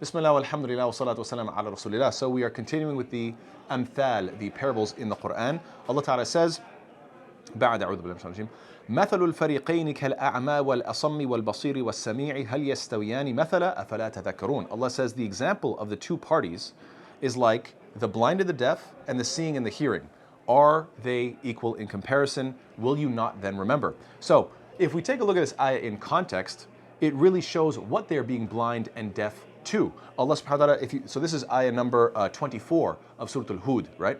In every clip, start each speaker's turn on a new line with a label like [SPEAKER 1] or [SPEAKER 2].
[SPEAKER 1] Bismillah, alhamdulillah, wa salatu wa salam ala rasulillah. So we are continuing with the amthal, the parables in the Quran. Allah Ta'ala says, بعد أعوذ بالله من الشيطان الرجيم مثل الفريقين كالأعمى والأصم والبصير والسميع هل يستويان مثلا أفلا تذكرون. Allah says the example of the two parties is like the blind and the deaf and the seeing and the hearing. Are they equal in comparison? Will you not then remember? So if we take a look at this ayah in context, it really shows what they're being blind and deaf to. Allah subhanahu wa ta'ala, so this is ayah number 24 of Surah Al-Hud, right?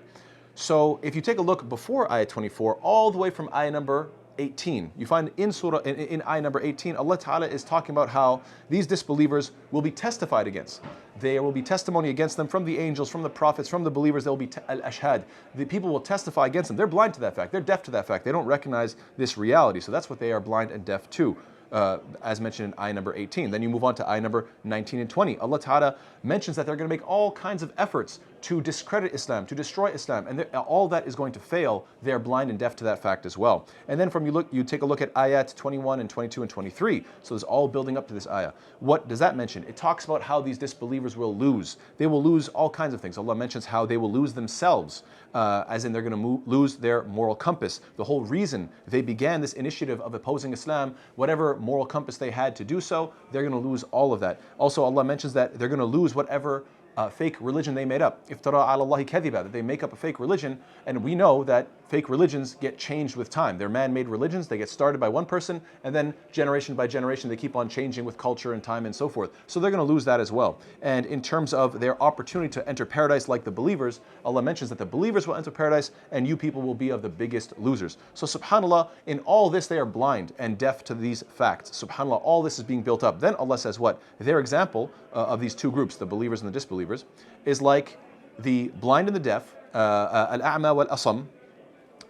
[SPEAKER 1] So if you take a look before ayah 24, all the way from ayah number 18, you find in ayah number 18, Allah Ta'ala is talking about how these disbelievers will be testified against. There will be testimony against them from the angels, from the prophets, from the believers. There will be al-ashhad. The people will testify against them. They're blind to that fact. They're deaf to that fact. They don't recognize this reality. So that's what they are blind and deaf to. As mentioned in ayah number 18. Then you move on to ayah number 19 and 20. Allah Ta'ala mentions that they're going to make all kinds of efforts to discredit Islam, to destroy Islam, and all that is going to fail. They're blind and deaf to that fact as well. And then you take a look at ayat 21 and 22 and 23. So it's all building up to this ayah. What does that mention? It talks about how these disbelievers will lose. They will lose all kinds of things. Allah mentions how they will lose themselves, as in they're going to lose their moral compass. The whole reason they began this initiative of opposing Islam, whatever moral compass they had to do so, they're going to lose all of that. Also, Allah mentions that they're going to lose whatever fake religion they made up. Iftara ala Allahi kadhiba, that they make up a fake religion, and we know that fake religions get changed with time. They're man-made religions. They get started by one person, and then generation by generation they keep on changing with culture and time and so forth. So they're going to lose that as well. And in terms of their opportunity to enter paradise like the believers, Allah mentions that the believers will enter paradise and you people will be of the biggest losers. So subhanAllah, in all this they are blind and deaf to these facts. SubhanAllah, all this is being built up. Then Allah says what? Their example of these two groups, the believers and the disbelievers, is like the blind and the deaf, al-a'ma wal-asam,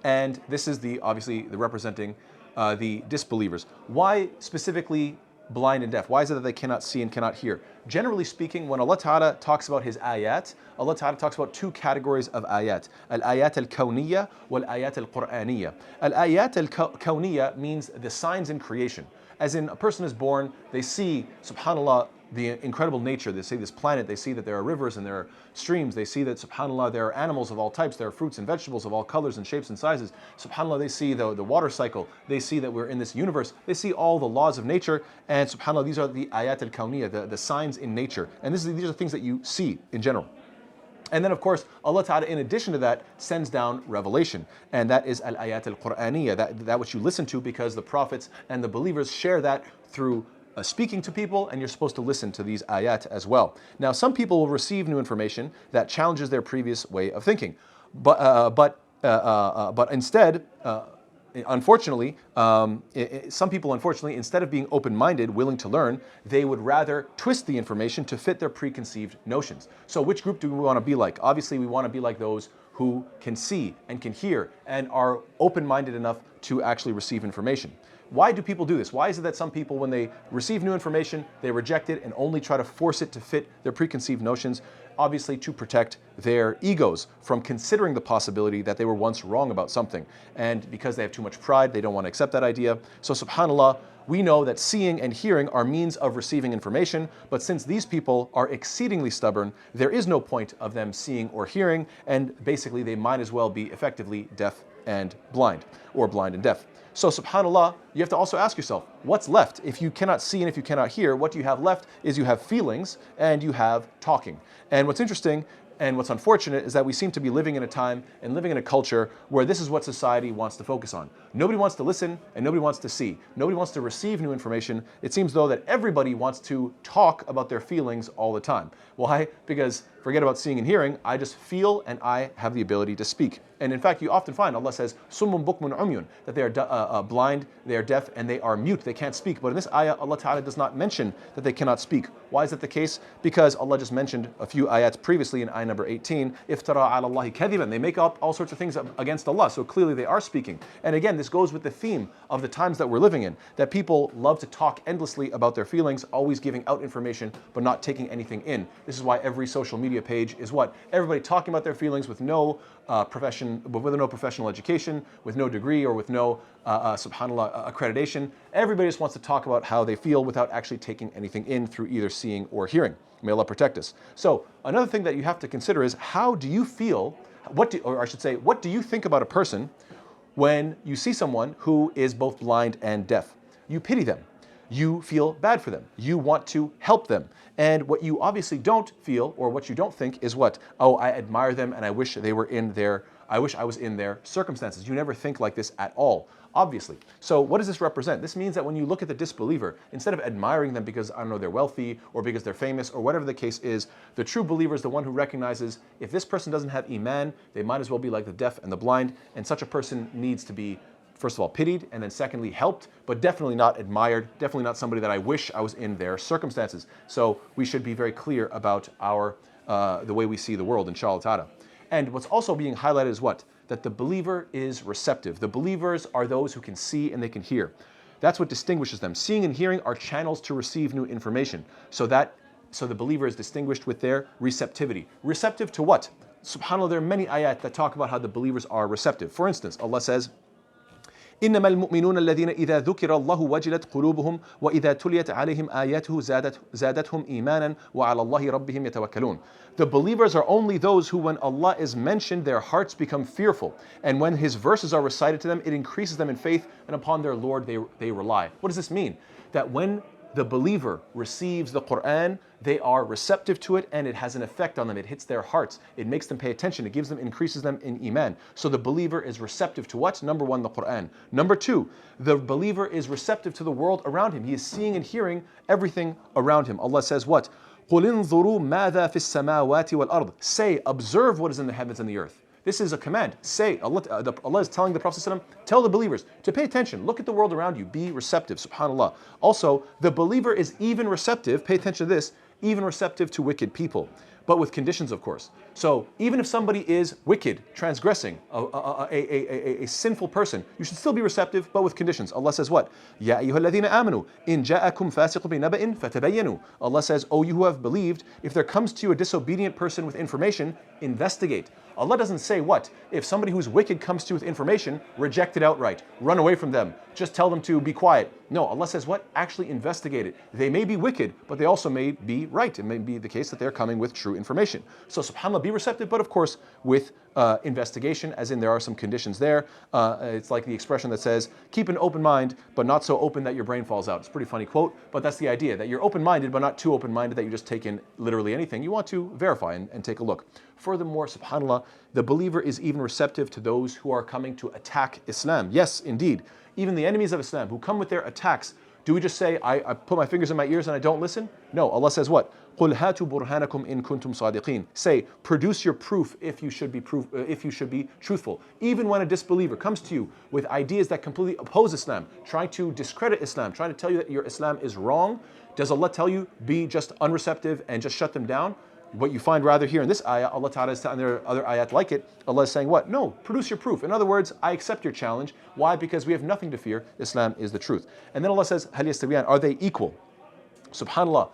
[SPEAKER 1] and this is obviously the representing the disbelievers. Why specifically blind and deaf? Why is it that they cannot see and cannot hear? Generally speaking, when Allah Ta'ala talks about His ayat, Allah Ta'ala talks about two categories of ayat. Al-ayat al-kawniyya wal-ayat al-Qur'aniyya. Al-ayat al-kawniyya means the signs in creation. As in, a person is born, they see, subhanAllah, the incredible nature. They see this planet, they see that there are rivers and there are streams, they see that, subhanAllah, there are animals of all types, there are fruits and vegetables of all colors and shapes and sizes. SubhanAllah, they see the water cycle, they see that we're in this universe, they see all the laws of nature, and SubhanAllah, these are the ayat al-kawniyya, the signs in nature. And these are things that you see in general. And then, of course, Allah Ta'ala, in addition to that, sends down revelation. And that is al-ayat al-Qur'aniyya, that which you listen to, because the prophets and the believers share that through speaking to people, and you're supposed to listen to these ayat as well. Now, some people will receive new information that challenges their previous way of thinking. But instead, unfortunately, some people, unfortunately, instead of being open-minded, willing to learn, they would rather twist the information to fit their preconceived notions. So which group do we want to be like? Obviously, we want to be like those who can see and can hear and are open-minded enough to actually receive information. Why do people do this? Why is it that some people, when they receive new information, they reject it and only try to force it to fit their preconceived notions? Obviously, to protect their egos from considering the possibility that they were once wrong about something. And because they have too much pride, they don't want to accept that idea. So subhanAllah, we know that seeing and hearing are means of receiving information, but since these people are exceedingly stubborn, there is no point of them seeing or hearing, and basically they might as well be effectively deaf and blind, or blind and deaf. So subhanAllah, you have to also ask yourself, what's left? If you cannot see and if you cannot hear, what you have left is you have feelings and you have talking. And what's interesting and what's unfortunate is that we seem to be living in a time and living in a culture where this is what society wants to focus on. Nobody wants to listen and nobody wants to see. Nobody wants to receive new information. It seems though that everybody wants to talk about their feelings all the time. Why? Because forget about seeing and hearing, I just feel and I have the ability to speak. And in fact, you often find Allah says, summun bukmun umyun, that they are blind, they are deaf, and they are mute, they can't speak. But in this ayah, Allah Ta'ala does not mention that they cannot speak. Why is that the case? Because Allah just mentioned a few ayats previously in ayah number 18, iftara ala Allahi kadhiban, they make up all sorts of things against Allah, so clearly they are speaking. And again, this goes with the theme of the times that we're living in, that people love to talk endlessly about their feelings, always giving out information, but not taking anything in. This is why every social media page is what? Everybody talking about their feelings with no professional education, with no degree, or with no subhanAllah accreditation. Everybody just wants to talk about how they feel without actually taking anything in through either seeing or hearing. May Allah protect us. So another thing that you have to consider is, how do you feel, what do you think about a person when you see someone who is both blind and deaf? You pity them. You feel bad for them. You want to help them. And what you obviously don't feel, or what you don't think, is what? Oh, I admire them and I wish I was in their circumstances. You never think like this at all, obviously. So what does this represent? This means that when you look at the disbeliever, instead of admiring them because, I don't know, they're wealthy or because they're famous or whatever the case is, the true believer is the one who recognizes if this person doesn't have iman, they might as well be like the deaf and the blind, and such a person needs to be, first of all, pitied, and then secondly, helped, but definitely not admired, definitely not somebody that I wish I was in their circumstances. So we should be very clear about the way we see the world, inshallah ta'ala. And what's also being highlighted is what? That the believer is receptive. The believers are those who can see and they can hear. That's what distinguishes them. Seeing and hearing are channels to receive new information. So the believer is distinguished with their receptivity. Receptive to what? SubhanAllah, there are many ayat that talk about how the believers are receptive. For instance, Allah says, إنما المؤمنون الذين إذا ذكر الله وجلت قلوبهم وإذا تليت عليهم آياته زادتهم إيمانا وعلى الله ربهم يتوكلون. The believers are only those who, when Allah is mentioned, their hearts become fearful, and when His verses are recited to them, it increases them in faith, and upon their Lord they rely. What does this mean? That when the believer receives the Quran, they are receptive to it, and it has an effect on them. It hits their hearts. It makes them pay attention. It increases them in iman. So the believer is receptive to what? Number one, the Quran. Number two, the believer is receptive to the world around him. He is seeing and hearing everything around him. Allah says what? قُلْ انظُرُوا مَاذَا فِي السَّمَاوَاتِ وَالْأَرْضِ. Say, observe what is in the heavens and the earth. This is a command. Say, Allah is telling the Prophet ﷺ, tell the believers to pay attention. Look at the world around you. Be receptive. SubhanAllah. Also, the believer is even receptive, pay attention to this, even receptive to wicked people. But with conditions, of course. So even if somebody is wicked, transgressing, a sinful person, you should still be receptive, but with conditions. Allah says what? Ya ayyuhalladhina amanu in ja'akum fasiqun binaba'in fatabayyanu. Allah says, oh, you who have believed, if there comes to you a disobedient person with information, investigate. Allah doesn't say what? If somebody who's wicked comes to you with information, reject it outright. Run away from them. Just tell them to be quiet. No, Allah says what? Actually investigate it. They may be wicked, but they also may be right. It may be the case that they're coming with true information. So subhanAllah, be receptive, but of course with investigation, as in there are some conditions there. It's like the expression that says, keep an open mind, but not so open that your brain falls out. It's a pretty funny quote, but that's the idea, that you're open-minded, but not too open-minded that you just take in literally anything. You want to verify and take a look. Furthermore, subhanAllah, the believer is even receptive to those who are coming to attack Islam. Yes, indeed. Even the enemies of Islam who come with their attacks, do we just say, I put my fingers in my ears and I don't listen? No, Allah says what? قُلْ هَاتُوا بُرْهَانَكُمْ إِن كُنْتُمْ صَادِقِينَ. Say, produce your proof if you should be truthful. Even when a disbeliever comes to you with ideas that completely oppose Islam, trying to discredit Islam, trying to tell you that your Islam is wrong, does Allah tell you be just unreceptive and just shut them down? What you find rather here in this ayah, Allah Ta'ala is telling, there are other ayat like it, Allah is saying what? No, produce your proof. In other words, I accept your challenge. Why? Because we have nothing to fear. Islam is the truth. And then Allah says, هَلْ يَسْتَوِيَانِ. Are they equal? SubhanAllah.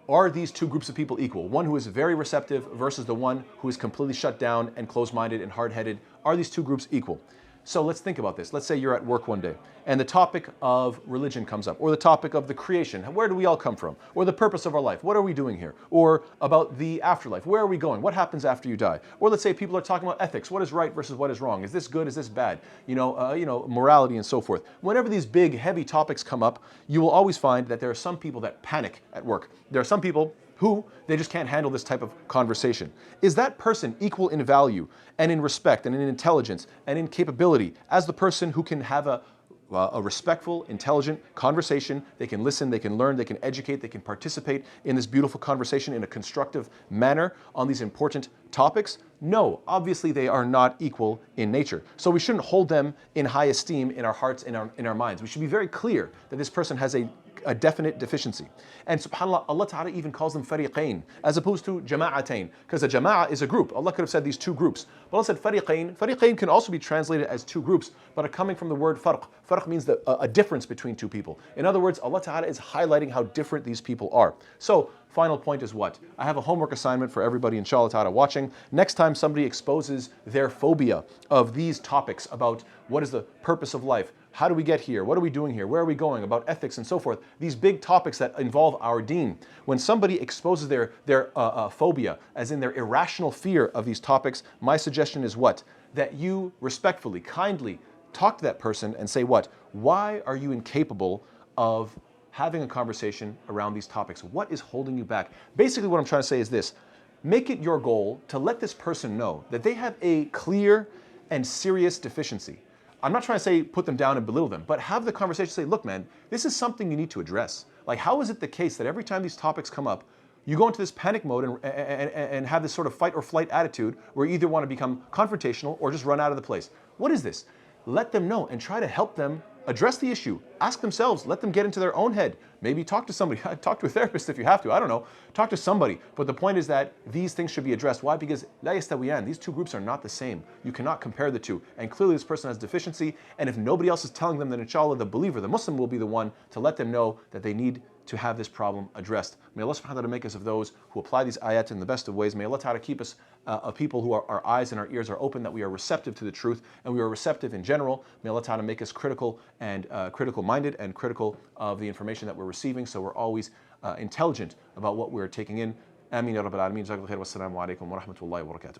[SPEAKER 1] Are these two groups of people equal? One who is very receptive versus the one who is completely shut down and closed-minded and hard-headed. Are these two groups equal? So let's think about this. Let's say you're at work one day and the topic of religion comes up, or the topic of the creation. Where do we all come from? Or the purpose of our life. What are we doing here? Or about the afterlife. Where are we going? What happens after you die? Or let's say people are talking about ethics. What is right versus what is wrong? Is this good? Is this bad? Morality and so forth. Whenever these big, heavy topics come up, you will always find that there are some people that panic at work. There are some people who they just can't handle this type of conversation. Is that person equal in value and in respect and in intelligence and in capability as the person who can have a respectful, intelligent conversation? They can listen, they can learn, they can educate, they can participate in this beautiful conversation in a constructive manner on these important topics? No, obviously they are not equal in nature. So we shouldn't hold them in high esteem in our hearts, in our minds. We should be very clear that this person has a definite deficiency. And subhanAllah, Allah Ta'ala even calls them fariqain as opposed to jama'atain, because a jama'ah is a group. Allah could have said these two groups. But Allah said fariqain. Fariqain can also be translated as two groups, but are coming from the word farq. Farq means a difference between two people. In other words, Allah Ta'ala is highlighting how different these people are. So, final point is what? I have a homework assignment for everybody, inshallah ta'ala, watching. Next time somebody exposes their phobia of these topics about what is the purpose of life, How do we get here? What are we doing here? Where are we going? About ethics and so forth. These big topics that involve our deen. When somebody exposes their phobia, as in their irrational fear of these topics, my suggestion is what? That you respectfully, kindly talk to that person and say what? Why are you incapable of having a conversation around these topics? What is holding you back? Basically, what I'm trying to say is this. Make it your goal to let this person know that they have a clear and serious deficiency. I'm not trying to say put them down and belittle them, but have the conversation, say, look, man, this is something you need to address. Like, how is it the case that every time these topics come up, you go into this panic mode and have this sort of fight or flight attitude where you either want to become confrontational or just run out of the place? What is this? Let them know and try to help them address the issue. Ask themselves, let them get into their own head. Maybe talk to somebody, talk to a therapist if you have to, I don't know. Talk to somebody. But the point is that these things should be addressed. Why? Because la yastawiyan, these two groups are not the same. You cannot compare the two. And clearly this person has deficiency, and if nobody else is telling them, then inshallah the believer, the Muslim, will be the one to let them know that they need to have this problem addressed. May Allah subhanahu wa ta'ala make us of those who apply these ayat in the best of ways. May Allah ta'ala keep us of people who our eyes and our ears are open, that we are receptive to the truth, and we are receptive in general. May Allah ta'ala make us critical and critical minded and critical of the information that we're receiving, so we're always intelligent about what we're taking in. Ameen ya Rabbil Alameen. Jazakallahu khair. Wassalamu alaikum wa rahmatullahi wa barakatuh.